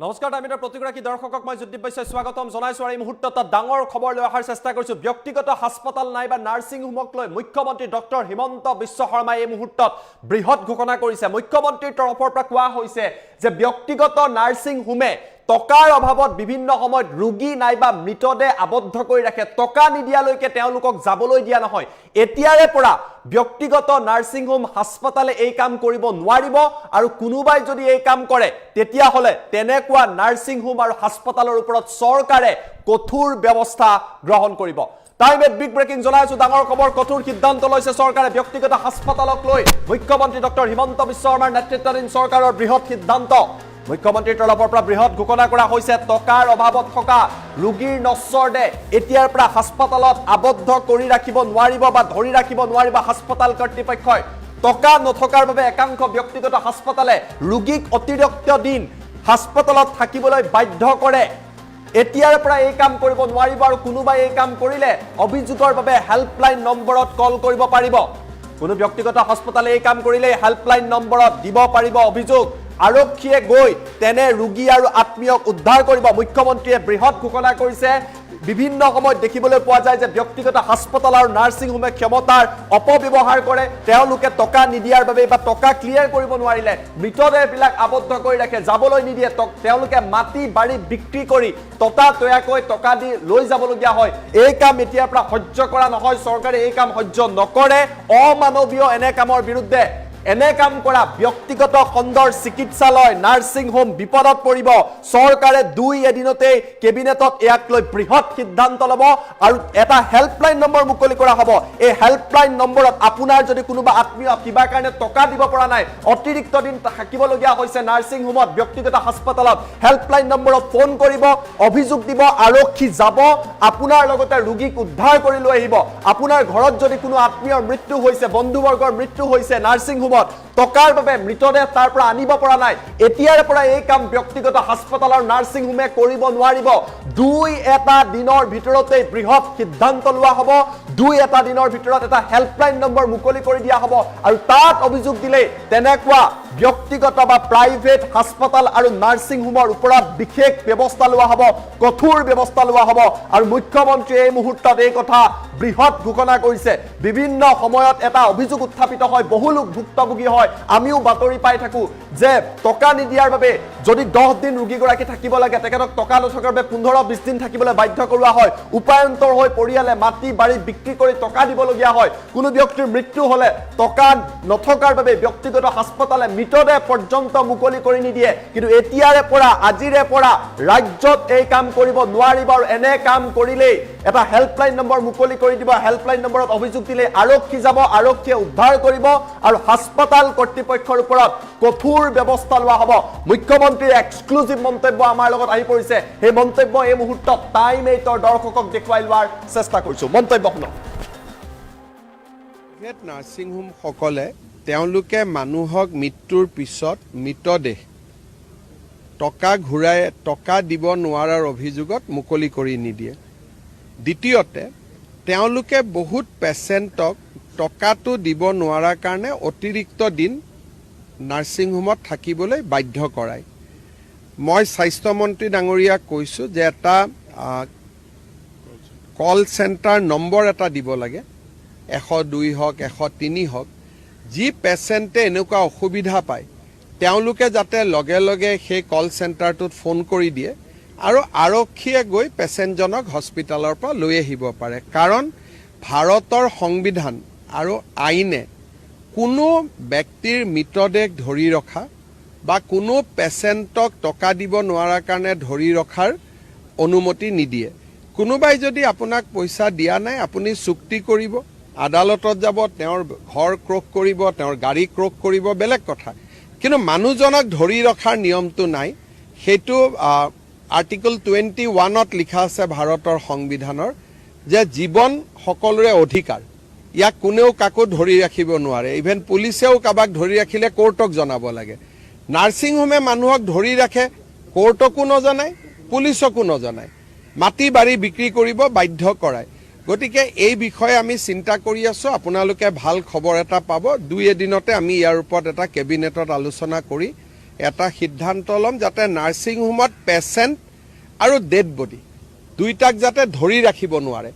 নমস্কাৰ টাইমিটাৰ প্ৰতিগৰাকী দৰ্শকক মই জ্যোতিপ বৈশ্যই স্বাগতম জনাইছো আৰু এই মুহূৰ্তত ডাঙৰ খবৰ লৈ অহাৰ চেষ্টা কৰিছো ব্যক্তিগত হাস্পতাল নাইবা নাৰ্ছিং হোমক লৈ মুখ্যমন্ত্ৰী ডক্টৰ হিমন্ত বিশ্ব শৰ্মাই এই মুহূৰ্তত বৃহৎ ঘোষণা কৰিছে মুখ্যমন্ত্ৰীৰ তৰফৰ পৰা কোৱা হৈছে যে ব্যক্তিগত নাৰ্ছিং হোমে টকাৰ অভাৱত বিভিন্ন সময়ত ৰোগী নাইবা মৃতদেহ আবদ্ধ কৰি ৰাখে টকা নিদিয়ালৈকে তেওঁলোকক যাবলৈ দিয়া নহয় এতিয়াৰে পৰা ব্যক্তিগত নাৰ্ছিং হোম হাস্পতালে এই কাম কৰিব নোৱাৰিব আৰু কোনোবাই যদি এই কাম কৰে তেতিয়া হলে তেনেকুৱা নাৰ্ছিং হোম আৰু হাস্পতালৰ ওপৰত চৰকাৰে কঠোৰ ব্যৱস্থা গ্ৰহণ কৰিব টাইমত বিগ ব্ৰেকিং জনাইছো ডাঙৰ খবৰ কঠোৰ সিদ্ধান্ত লৈছে চৰকাৰে ব্যক্তিগত হাস্পতালক লৈ মুখ্যমন্ত্ৰী ডক্টৰ হিমন্ত বিশ্ব শৰ্মাৰ নেতৃত্বাধীন চৰকাৰৰ বৃহৎ সিদ্ধান্ত মুখ্যমন্ত্ৰীৰ তৰফৰ পৰা বৃহৎ ঘোষণা কৰা হৈছে টকাৰ অভাৱত থকা ৰোগীৰ নশ্বৰ দেহ এতিয়াৰ পৰা হাস্পতালত আবদ্ধ কৰি ৰাখিব নোৱাৰিব বা ধৰি ৰাখিব নোৱাৰিব হাস্পতাল কৰ্তৃপক্ষই টকা নথকাৰ বাবে একাংশ ব্যক্তিগত হাস্পতালে ৰোগীক অতিৰিক্ত দিন হাস্পতালত থাকিবলৈ বাধ্য কৰে এতিয়াৰ পৰা এই কাম কৰিব নোৱাৰিব আৰু কোনোবাই এই কাম কৰিলে অভিযোগৰ বাবে হেল্পলাইন নম্বৰত কল কৰিব পাৰিব কোনো ব্যক্তিগত হাস্পতালে এই কাম কৰিলে হেল্পলাইন নম্বৰত দিব পাৰিব অভিযোগ আৰক্ষীয়ে গৈ তেনে ৰোগী আৰু আত্মীয়ক উদ্ধাৰ কৰিব মুখ্যমন্ত্ৰীয়ে বৃহৎ ঘোষণা কৰিছে বিভিন্ন সময়ত দেখিবলৈ পোৱা যায় যে ব্যক্তিগত হাস্পতাল আৰু নাৰ্ছিং হোমে ক্ষমতাৰ অপব্যৱহাৰ কৰে তেওঁলোকে টকা নিদিয়াৰ বাবে বা টকা ক্লিয়াৰ কৰিব নোৱাৰিলে মৃতদেহবিলাক আবদ্ধ কৰি ৰাখে যাবলৈ নিদিয়ে তেওঁলোকে মাটি বাৰী বিক্ৰী কৰি ততাতৈয়াকৈ টকা দি লৈ যাবলগীয়া হয় এই কাম এতিয়াৰ পৰা সহ্য কৰা নহয় চৰকাৰে এই কাম সহ্য নকৰে অমানৱীয় এনে কামৰ বিৰুদ্ধে এনে কাম কৰা ব্যক্তিগত খণ্ডৰ চিকিৎসালয় নাৰ্ছিং হোম বিপদত পৰিব চৰকাৰে 2 এদিনতে কেবিনেটত ইয়াক লৈ বৃহৎ সিদ্ধান্ত ল'ব আৰু এটা হেল্পলাইন নম্বৰ মুকলি কৰা হ'ব এই হেল্পলাইন নম্বৰত আপোনাৰ যদি কোনোবা আত্মীয় কিবা কাৰণে টকা দিব পৰা নাই অতিৰিক্ত দিন থাকিবলগীয়া হৈছে নাৰ্ছিং হোমত ব্যক্তিগত হাস্পতালত হেল্পলাইন নম্বৰত ফোন কৰিব অভিযোগ দিব আৰক্ষী যাব আপোনাৰ লগতে ৰোগীক উদ্ধাৰ কৰি লৈ আহিব আপোনাৰ ঘৰত যদি কোনো আত্মীয়ৰ মৃত্যু হৈছে বন্ধুবৰ্গৰ মৃত্যু হৈছে নাৰ্ছিং টকাৰ বাবে মৃতদেহ তাৰ পৰা আনিব পৰা নাই এতিয়াৰ পৰা এই কাম ব্যক্তিগত হাস্পতাল আৰু নাৰ্ছিং হোমে কৰিব নোৱাৰিব 2 দিনৰ ভিতৰতে বৃহৎ সিদ্ধান্ত লোৱা হ'ব 2 দিনৰ ভিতৰত এটা হেল্পলাইন নম্বৰ মুকলি কৰি দিয়া হ'ব আৰু তাত অভিযোগ দিলে তেনেকুৱা ব্যক্তিগত বা প্ৰাইভেট হাস্পতাল আৰু নাৰ্ছিং হোমৰ ওপৰত বিশেষ ব্যৱস্থা লোৱা হ'ব কঠোৰ ব্যৱস্থা লোৱা হ'ব আৰু মুখ্যমন্ত্ৰীয়ে এই মুহূৰ্তত এই কথা বৃহৎ ঘোষণা কৰিছে বিভিন্ন সময়ত এটা অভিযোগ উত্থাপিত হয় বহু লোক ভুক্তভোগী হয় আমিও বাতৰি পাই থাকো যে টকা নিদিয়াৰ বাবে যদি 10 দিন ৰোগীগৰাকী থাকিব লাগে তেখেতক টকা নথকাৰ বাবে 15-20 দিন থাকিবলৈ বাধ্য কৰোৱা হয় উপায়ন্তৰ হৈ পৰিয়ালে মাটি বাৰী বিক্ৰী কৰি টকা দিবলগীয়া হয় কোনো ব্যক্তিৰ মৃত্যু হলে টকা নথকাৰ বাবে ব্যক্তিগত হাস্পতালে মৃতদেহ পৰ্যন্ত মুকলি কৰি নিদিয়ে কিন্তু এতিয়াৰে পৰা আজিৰে পৰা ৰাজ্যত এই কাম কৰিব নোৱাৰিব আৰু এনে কাম কৰিলে এটা হেল্পলাইন নম্বৰ মুকলি কৰি দিব হেল্পলাইন নম্বৰত অভিযোগ দিলে আৰক্ষী যাব আৰক্ষীয়ে উদ্ধাৰ কৰিব আৰু হাস্পতাল কৰ্তৃপক্ষৰ ওপৰত কঠোৰ ব্যৱস্থা লোৱা হ'ব মুখ্যমন্ত্ৰীৰ এক্সক্লুসিভ মন্তব্য আমাৰ লগত আহি পৰিছে এই মন্তব্য এই মুহূৰ্তত টাইম 8ৰ দৰ্শকক দেখুৱাই লোৱাৰ চেষ্টা কৰিছো মন্তব্য শুনক নাৰ্ছিং হোম সকলে তেওঁলোকে মানুহক মৃত্যুৰ পিছত মৃতদেহ টকা দিব নোৱাৰাৰ অভিযোগত মুকলি কৰি নিদিয়ে দ্বিতীয়তে তেওঁলোকে বহুত পেচেণ্টক টকাটো দিব নোৱাৰাৰ কাৰণে অতিৰিক্ত দিন নাৰ্ছিং হোমত থাকিবলৈ বাধ্য কৰায় মই স্বাস্থ্যমন্ত্ৰী ডাঙৰীয়াক কৈছোঁ যে এটা কল চেণ্টাৰ নম্বৰ এটা দিব লাগে 102 হওক 103 হওক যি পেচেণ্টে এনেকুৱা অসুবিধা পায় তেওঁলোকে যাতে লগে লগে সেই কল চেণ্টাৰটোত ফোন কৰি দিয়ে আৰু আৰক্ষীয়ে গৈ পেচেণ্টজনক হস্পিটালৰ পৰা লৈ আহিব পাৰে কাৰণ ভাৰতৰ সংবিধান আৰু আইনে কোনো ব্যক্তিৰ মৃতদেহ ধৰি ৰখা বা কোনো পেচেণ্টক টকা দিব নোৱাৰাৰ কাৰণে ধৰি ৰখাৰ অনুমতি নিদিয়ে কোনোবাই যদি আপোনাক পইচা দিয়া নাই আপুনি চুক্তি কৰিব আদালতত যাব তেওঁৰ ঘৰ ক্ৰক কৰিব তেওঁৰ গাড়ী ক্ৰক কৰিব বেলেগ কথা কিন্তু মানুহজনক ধৰি ৰখাৰ নিয়মটো নাই সেইটো আৰ্টিকল 21ত লিখা আছে ভাৰতৰ সংবিধানৰ যে জীৱন সকলোৰে অধিকাৰ ইয়াক কোনেও কাকো ধৰি ৰাখিব নোৱাৰে ইভেন পুলিচেও কাবাক ধৰি ৰাখিলে কোৰ্টক জনাব লাগে নাৰ্ছিং হোমে মানুহক ধৰি ৰাখে কোৰ্টকো নজনায় পুলিচকো নজনায় মাটি বাৰী বিক্ৰী কৰিব বাধ্য কৰায় গতিকে এই বিষয়ে আমি চিন্তা কৰি আছো আপোনালোকে ভাল খবৰ এটা পাব 2 এদিনতে আমি ইয়াৰ ওপৰত এটা কেবিনেটত আলোচনা কৰি এটা সিদ্ধান্ত ল'ম যাতে নাৰ্ছিং হোমত পেচেণ্ট আৰু ডেড বডি দুইটাক যাতে ধৰি ৰাখিব নোৱাৰে।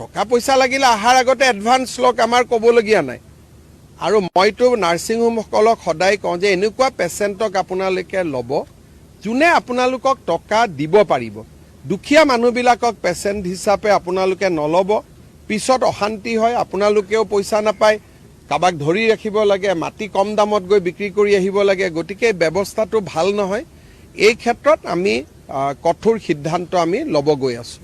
টকা পইচা লাগিলে অহাৰ আগতে এডভান্স লওক, আমাৰ ক'বলগীয়া নাই। আৰু মইতো নাৰ্ছিং হোমসকলক সদায় কওঁ যে এনেকুৱা পেচেণ্টক আপোনালোকে ল'ব যোনে আপোনালোকক টকা দিব পাৰিব। দুখীয়া মানুহবিলাকক পেচেণ্ট হিচাপে আপোনালোকে নল'ব, পিছত অশান্তি হয়, আপোনালোকেও পইচা নাপায়, কাৰোবাক ধৰি ৰাখিব লাগে, মাটি কম দামত গৈ বিক্ৰী কৰি আহিব লাগে। গতিকে ব্যৱস্থাটো ভাল নহয়। এই ক্ষেত্ৰত আমি কঠোৰ সিদ্ধান্ত আমি ল'ব গৈ আছোঁ।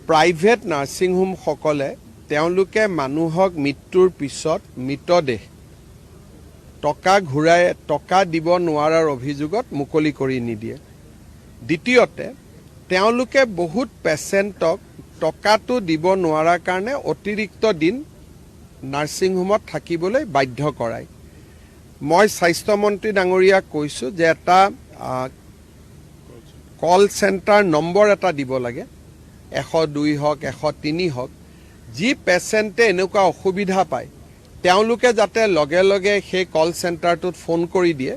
প্ৰাইভেট নাৰ্ছিং হোমসকলে তেওঁলোকে মানুহক মৃত্যুৰ পিছত মৃতদেহ টকা দিব নোৱাৰাৰ অভিযোগত মুকলি কৰি নিদিয়ে। দ্বিতীয়তে তেওঁলোকে বহুত পেচেণ্টক টকাটো দিব নোৱাৰাৰ কাৰণে অতিৰিক্ত দিন নাৰ্ছিং হোমত থাকিবলৈ বাধ্য কৰায়। মই স্বাস্থ্যমন্ত্ৰী ডাঙৰীয়াক কৈছোঁ যে এটা কল চেণ্টাৰ নম্বৰ এটা দিব লাগে, 102 হওক 103 হওক। যি পেচেণ্টে এনেকুৱা অসুবিধা পায় তেওঁলোকে যাতে লগে লগে সেই কল চেণ্টাৰটোত ফোন কৰি দিয়ে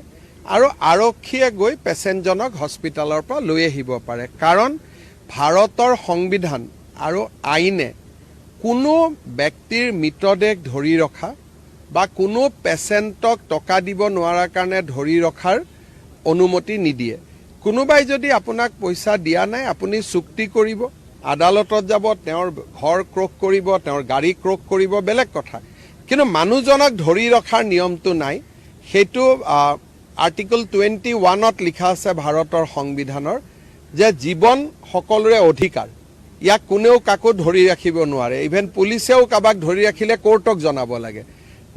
আৰু আৰক্ষীয়ে গৈ পেচেণ্টজনক হস্পিটেলৰ পৰা লৈ আহিব পাৰে। কাৰণ ভাৰতৰ সংবিধান আৰু আইনে কোনো ব্যক্তিৰ মৃতদেহ ধৰি ৰখা বা কোনো পেচেণ্টক টকা দিব নোৱাৰাৰ কাৰণে ধৰি ৰখাৰ অনুমতি নিদিয়ে। কোনোবাই যদি আপোনাক পইচা দিয়া নাই, আপুনি চুক্তি কৰিব, আদালতত যাব, তেওঁৰ ঘৰ ক্ৰক কৰিব, তেওঁৰ গাড়ী ক্ৰক কৰিব, বেলেগ কথা। কিন্তু মানুহজনক ধৰি ৰখাৰ নিয়মটো নাই। সেইটো আৰ্টিকল 21ত লিখা আছে ভাৰতৰ সংবিধানৰ যে জীৱন সকলোৰে অধিকাৰ, ইয়াক কোনেও কাকো ধৰি ৰাখিব নোৱাৰে। ইভেন পুলিচেও কাৰোবাক ধৰি ৰাখিলে কোৰ্টক জনাব লাগে।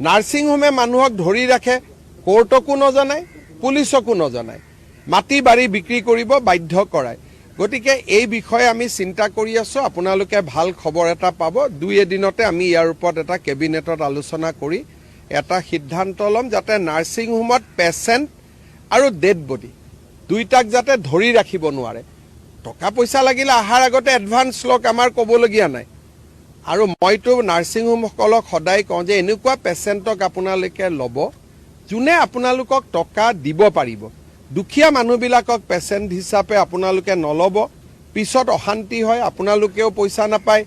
নাৰ্ছিং হোমে মানুহক ধৰি ৰাখে, কোৰ্টকো নজনায়, পুলিচকো নজনায়, মাটি বাৰী বিক্ৰী কৰিব বাধ্য কৰায়। গতিকে এই বিষয়ে আমি চিন্তা কৰি আছোঁ। আপোনালোকে ভাল খবৰ এটা পাব। 2 এদিনতে আমি ইয়াৰ ওপৰত এটা কেবিনেটত আলোচনা কৰি এটা সিদ্ধান্ত ল'ম যাতে নাৰ্ছিং হোমত পেচেণ্ট আৰু ডেড বডি দুইটাক যাতে ধৰি ৰাখিব নোৱাৰে। টকা পইচা লাগিলে অহাৰ আগতে এডভান্স লওক, আমাৰ ক'বলগীয়া নাই। আৰু মইতো নাৰ্ছিং হোমসকলক সদায় কওঁ যে এনেকুৱা পেচেণ্টক আপোনালোকে ল'ব যোনে আপোনালোকক টকা দিব পাৰিব। দুখীয়া মানুহবিলাকক পেচেণ্ট হিচাপে আপোনালোকে নল'ব, পিছত অশান্তি হয়, আপোনালোকেও পইচা নাপায়,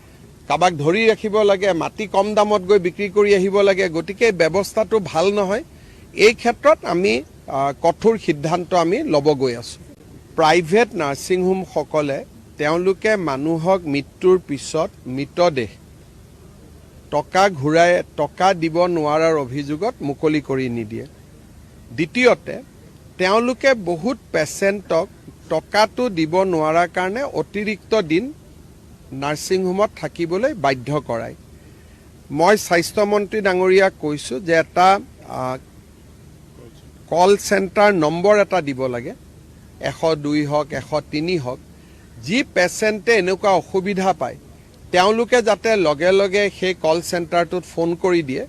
কাৰোবাক ধৰি ৰাখিব লাগে, মাটি কম দামত গৈ বিক্ৰী কৰি আহিব লাগে। গতিকে ব্যৱস্থাটো ভাল নহয়। এই ক্ষেত্ৰত আমি কঠোৰ সিদ্ধান্ত আমি ল'ব গৈ আছোঁ। প্ৰাইভেট নাৰ্ছিং হোমসকলে তেওঁলোকে মানুহক মৃত্যুৰ পিছত মৃতদেহ টকা দিব নোৱাৰাৰ অভিযোগত মুকলি কৰি নিদিয়ে। দ্বিতীয়তে তেওঁলোকে বহুত পেচেণ্টক টকাটো দিব নোৱাৰাৰ কাৰণে অতিৰিক্ত দিন নাৰ্ছিং হোমত থাকিবলৈ বাধ্য কৰায়। মই স্বাস্থ্যমন্ত্ৰী ডাঙৰীয়াক কৈছোঁ যে এটা কল চেণ্টাৰ নম্বৰ এটা দিব লাগে, 102 হওক 103 হওক। যি পেচেণ্টে এনেকুৱা অসুবিধা পায় তেওঁলোকে যাতে লগে লগে সেই কল চেণ্টাৰটোত ফোন কৰি দিয়ে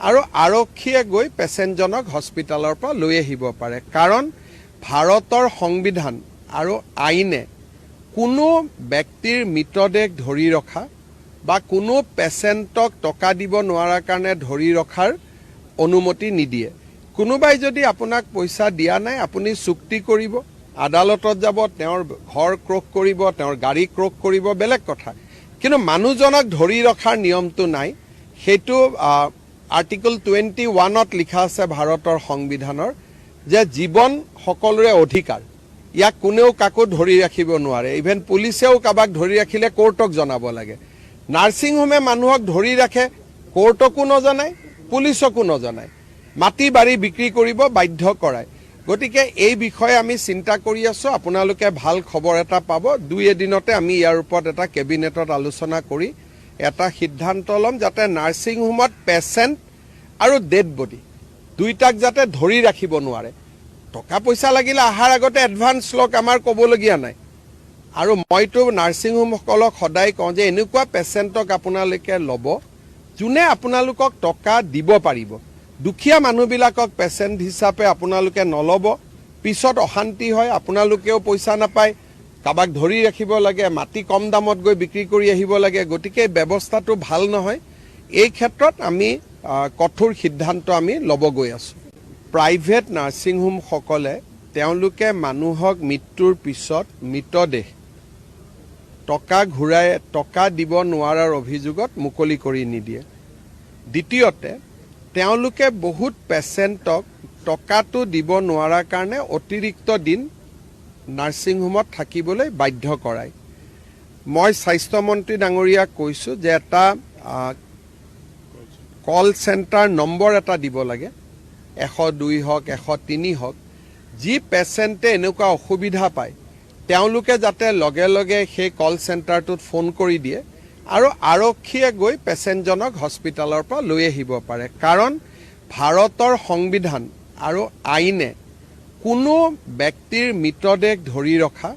আৰু আৰক্ষীয়ে গৈ পেচেণ্টজনক হস্পিটেলৰ পৰা লৈ আহিব পাৰে। কাৰণ ভাৰতৰ সংবিধান আৰু আইনে কোনো ব্যক্তিৰ মৃতদেহ ধৰি ৰখা বা কোনো পেচেণ্টক টকা দিব নোৱাৰাৰ কাৰণে ধৰি ৰখাৰ অনুমতি নিদিয়ে। কোনোবাই যদি আপোনাক পইচা দিয়া নাই, আপুনি চুক্তি কৰিব, আদালতত যাব, তেওঁৰ ঘৰ ক্ৰক কৰিব, তেওঁৰ গাড়ী ক্ৰক কৰিব, বেলেগ কথা। কিন্তু মানুহজনক ধৰি ৰখাৰ নিয়মটো নাই। সেইটো আৰ্টিকল 21ত লিখা আছে ভাৰতৰ সংবিধানৰ যে জীৱন সকলোৰে অধিকাৰ, ইয়াক কোনেও কাকো ধৰি ৰাখিব নোৱাৰে। ইভেন পুলিচেও কাৰোবাক ধৰি ৰাখিলে কোৰ্টক জনাব লাগে। নাৰ্ছিং হোমে মানুহক ধৰি ৰাখে, কোৰ্টকো নজনায়, পুলিচকো নজনায়, মাটি বাৰী বিক্ৰী কৰিব বাধ্য কৰায়। গতিকে এই বিষয়ে আমি চিন্তা কৰি আছোঁ। আপোনালোকে ভাল খবৰ এটা পাব। 2 এদিনতে আমি ইয়াৰ ওপৰত এটা কেবিনেটত আলোচনা কৰি এটা সিদ্ধান্ত ল'ম যাতে নাৰ্ছিং হোমত পেচেণ্ট আৰু ডেড বডি দুইটাক যাতে ধৰি ৰাখিব নোৱাৰে। টকা পইচা লাগিলে অহাৰ আগতে এডভান্স লওক, আমাৰ ক'বলগীয়া নাই। আৰু মইতো নাৰ্ছিং হোমসকলক সদায় কওঁ যে এনেকুৱা পেচেণ্টক আপোনালোকে ল'ব যোনে আপোনালোকক টকা দিব পাৰিব। দুখীয়া মানুহবিলাকক পেচেণ্ট হিচাপে আপোনালোকে নল'ব, পিছত অশান্তি হয়, আপোনালোকেও পইচা নাপায়, কাৰোবাক ধৰি ৰাখিব লাগে, মাটি কম দামত গৈ বিক্ৰী কৰি আহিব লাগে। গতিকে ব্যৱস্থাটো ভাল নহয়। এই ক্ষেত্ৰত আমি কঠোৰ সিদ্ধান্ত আমি ল'ব গৈ আছোঁ। প্ৰাইভেট নাৰ্ছিং হোমসকলে তেওঁলোকে মানুহক মৃত্যুৰ পিছত মৃতদেহ টকা দিব নোৱাৰাৰ অভিযোগত মুকলি কৰি নিদিয়ে। দ্বিতীয়তে তেওঁলোকে বহুত পেচেণ্টক টকাটো দিব নোৱাৰাৰ কাৰণে অতিৰিক্ত দিন নাৰ্ছিং হোমত থাকিবলৈ বাধ্য কৰায়। মই স্বাস্থ্যমন্ত্ৰী ডাঙৰীয়াক কৈছোঁ যে এটা কল চেণ্টাৰ নম্বৰ এটা দিব লাগে, 102 হওক 103 হওক। যি পেচেণ্টে এনেকুৱা অসুবিধা পায় তেওঁলোকে যাতে লগে লগে সেই কল চেণ্টাৰটোত ফোন কৰি দিয়ে আৰু আৰক্ষীয়ে গৈ পেচেণ্টজনক হস্পিটেলৰ পৰা লৈ আহিব পাৰে। কাৰণ ভাৰতৰ সংবিধান আৰু আইনে কোনো ব্যক্তিৰ মৃতদেহ ধৰি ৰখা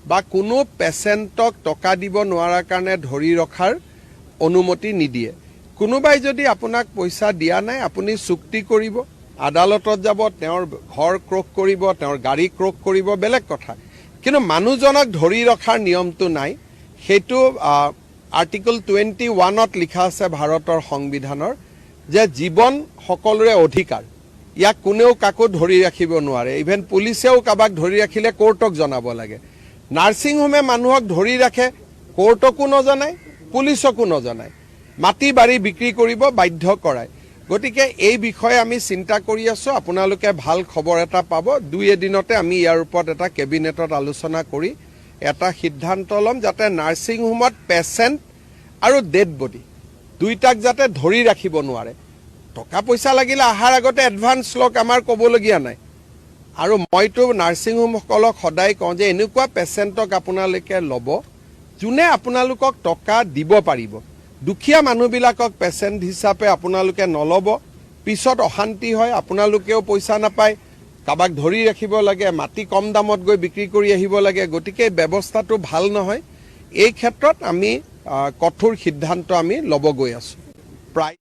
বা কোনো পেচেণ্টক টকা দিব নোৱাৰাৰ কাৰণে ধৰি ৰখাৰ অনুমতি নিদিয়ে। কোনোবাই যদি আপোনাক পইচা দিয়া নাই, আপুনি চুক্তি কৰিব, আদালতত যাব, তেওঁৰ ঘৰ ক্ৰক কৰিব, তেওঁৰ গাড়ী ক্ৰক কৰিব, বেলেগ কথা। কিন্তু মানুহজনক ধৰি ৰখাৰ নিয়মটো নাই। সেইটো আৰ্টিকল 21ত লিখা আছে ভাৰতৰ সংবিধানৰ, যে জীৱন সকলোৰে অধিকাৰ, ইয়াক কোনেও কাকো ধৰি ৰাখিব নোৱাৰে। ইভেন পুলিচেও কাৰোবাক ধৰি ৰাখিলে কোৰ্টক জনাব লাগে। নাৰ্ছিং হোমে মানুহক ধৰি ৰাখে, কোৰ্টকো নজনায়, পুলিচকো নজনায়, মাটি বাৰী বিক্ৰী কৰিব বাধ্য কৰায়। গতিকে এই বিষয়ে আমি চিন্তা কৰি আছোঁ। আপোনালোকে ভাল খবৰ এটা পাব। 2 এদিনতে আমি ইয়াৰ ওপৰত এটা কেবিনেটত আলোচনা কৰি এটা সিদ্ধান্ত ল'ম, যাতে নাৰ্ছিং হোমত পেচেণ্ট আৰু ডেড বডি দুইটাক যাতে ধৰি ৰাখিব নোৱাৰে। টকা পইচা লাগিলে অহাৰ আগতে এডভান্স লওক, আমাৰ ক'বলগীয়া নাই। আৰু মইতো নাৰ্ছিং হোমসকলক সদায় কওঁ যে এনেকুৱা পেচেণ্টক আপোনালোকে ল'ব যোনে আপোনালোকক টকা দিব পাৰিব। দুখীয়া মানুহবিলাকক পেচেণ্ট হিচাপে আপোনালোকে নল'ব, পিছত অশান্তি হয়, আপোনালোকেও পইচা নাপায়, কাৰোবাক ধৰি ৰাখিব লাগে, মাটি কম দামত গৈ বিক্ৰী কৰি আহিব লাগে। গতিকে এই ব্যৱস্থাটো ভাল নহয়। এই ক্ষেত্ৰত আমি কঠোৰ সিদ্ধান্ত আমি ল'ব গৈ আছোঁ। প্ৰায়